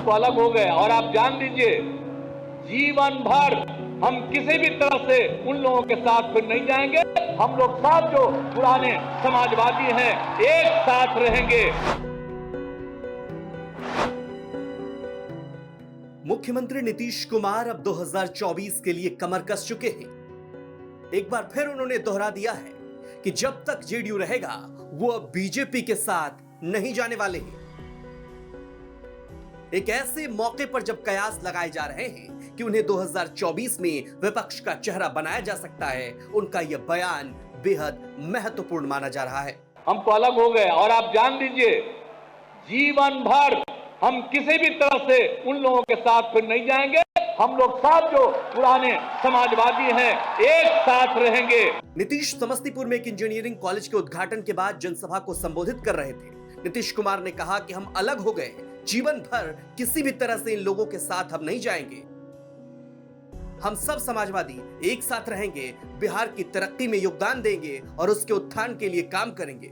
हम तो अलग हो गए और आप जान लीजिए जीवन भर हम किसी भी तरह से उन लोगों के साथ फिर नहीं जाएंगे। हम लोग सब जो पुराने समाजवादी हैं एक साथ रहेंगे। मुख्यमंत्री नीतीश कुमार अब 2024 के लिए कमर कस चुके हैं। एक बार फिर उन्होंने दोहरा दिया है कि जब तक जेडीयू रहेगा वो अब बीजेपी के साथ नहीं जाने वाले हैं। एक ऐसे मौके पर जब कयास लगाए जा रहे हैं कि उन्हें 2024 में विपक्ष का चेहरा बनाया जा सकता है, उनका यह बयान बेहद महत्वपूर्ण माना जा रहा है। हम तो अलग हो गए और आप जान लीजिए जीवन भर हम किसी भी तरह से उन लोगों के साथ फिर नहीं जाएंगे। हम लोग सब जो पुराने समाजवादी हैं एक साथ रहेंगे। नीतीश समस्तीपुर में एक इंजीनियरिंग कॉलेज के उद्घाटन के बाद जनसभा को संबोधित कर रहे थे। नीतीश कुमार ने कहा कि हम अलग हो गए, जीवन भर किसी भी तरह से इन लोगों के साथ हम नहीं जाएंगे। हम सब समाजवादी एक साथ रहेंगे, बिहार की तरक्की में योगदान देंगे और उसके उत्थान के लिए काम करेंगे।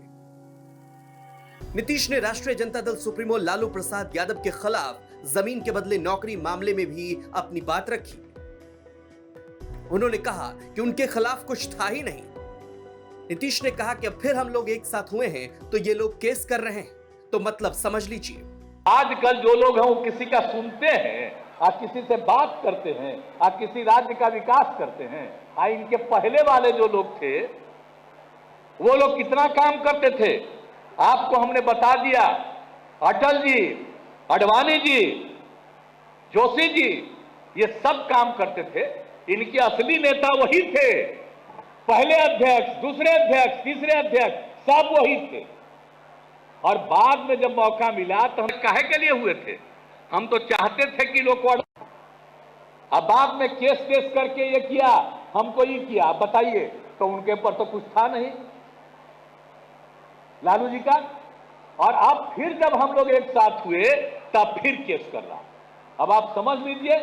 नीतीश ने राष्ट्रीय जनता दल सुप्रीमो लालू प्रसाद यादव के खिलाफ जमीन के बदले नौकरी मामले में भी अपनी बात रखी। उन्होंने कहा कि उनके खिलाफ कुछ था ही नहीं। नीतीश ने कहा कि अब फिर हम लोग एक साथ हुए हैं तो ये लोग केस कर रहे हैं, तो मतलब समझ लीजिए। आजकल जो लोग हैं वो किसी का सुनते हैं, आप किसी से बात करते हैं, आप किसी राज्य का विकास करते हैं। इनके पहले वाले जो लोग थे वो लोग कितना काम करते थे आपको हमने बता दिया। अटल जी, अडवाणी जी, जोशी जी, ये सब काम करते थे। इनके असली नेता वही थे। पहले अध्यक्ष, दूसरे अध्यक्ष, तीसरे अध्यक्ष सब वही थे। और बाद में जब मौका मिला तो हम काहे के लिए हुए थे? हम तो चाहते थे कि लोग को, अब बाद में केस करके ये किया, हमको ये किया, बताइए तो उनके ऊपर तो कुछ था नहीं लालू जी का। और अब फिर जब हम लोग एक साथ हुए तब फिर केस कर रहा। अब आप समझ लीजिए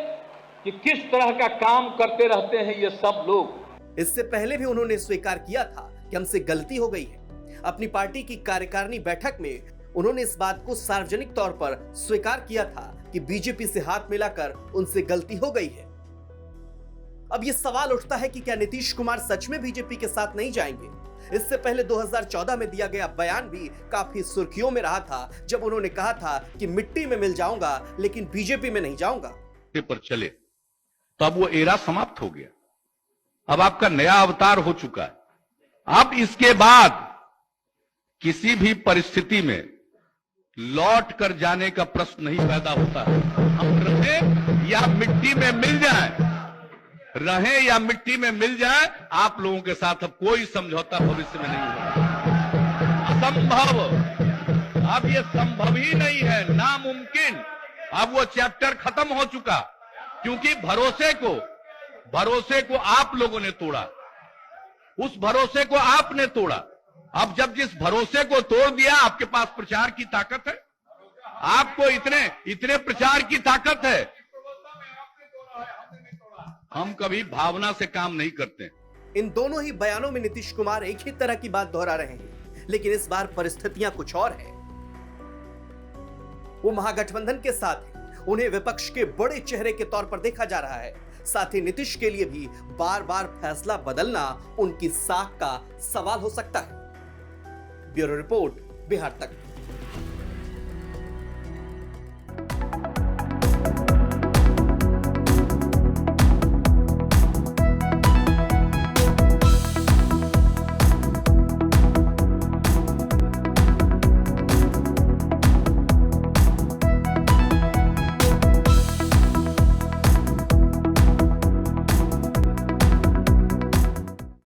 कि किस तरह का काम करते रहते हैं ये सब लोग। इससे पहले भी उन्होंने स्वीकार किया था कि हमसे गलती हो गई है। अपनी पार्टी की कार्यकारिणी बैठक में उन्होंने इस बात को सार्वजनिक तौर पर स्वीकार किया था कि बीजेपी से हाथ मिलाकर उनसे गलती हो गई है। अब यह सवाल उठता है कि क्या नीतीश कुमार सच में बीजेपी के साथ नहीं जाएंगे? इससे पहले 2014 में दिया गया बयान भी काफी सुर्खियों में रहा था, जब उन्होंने कहा था कि मिट्टी में मिल जाऊंगा लेकिन बीजेपी में नहीं जाऊंगा। पर चले तो अब वो एरा समाप्त हो गया। अब आपका नया अवतार हो चुका है। अब इसके बाद किसी भी परिस्थिति में लौट कर जाने का प्रश्न नहीं पैदा होता है। हम रहें या मिट्टी में मिल जाए, रहें या मिट्टी में मिल जाए, आप लोगों के साथ अब कोई समझौता भविष्य में नहीं होगा। असंभव, अब ये संभव ही नहीं है, नामुमकिन। अब वो चैप्टर खत्म हो चुका, क्योंकि भरोसे को आप लोगों ने तोड़ा, उस भरोसे को आपने तोड़ा। अब जब जिस भरोसे को तोड़ दिया, आपके पास प्रचार की ताकत है, आपको इतने प्रचार की ताकत है। हम कभी भावना से काम नहीं करते। इन दोनों ही बयानों में नीतीश कुमार एक ही तरह की बात दोहरा रहे हैं, लेकिन इस बार परिस्थितियां कुछ और है। वो महागठबंधन के साथ हैं, उन्हें विपक्ष के बड़े चेहरे के तौर पर देखा जा रहा है। साथ ही नीतीश के लिए भी बार बार फैसला बदलना उनकी साख का सवाल हो सकता है। ब्यूरो रिपोर्ट, बिहार तक।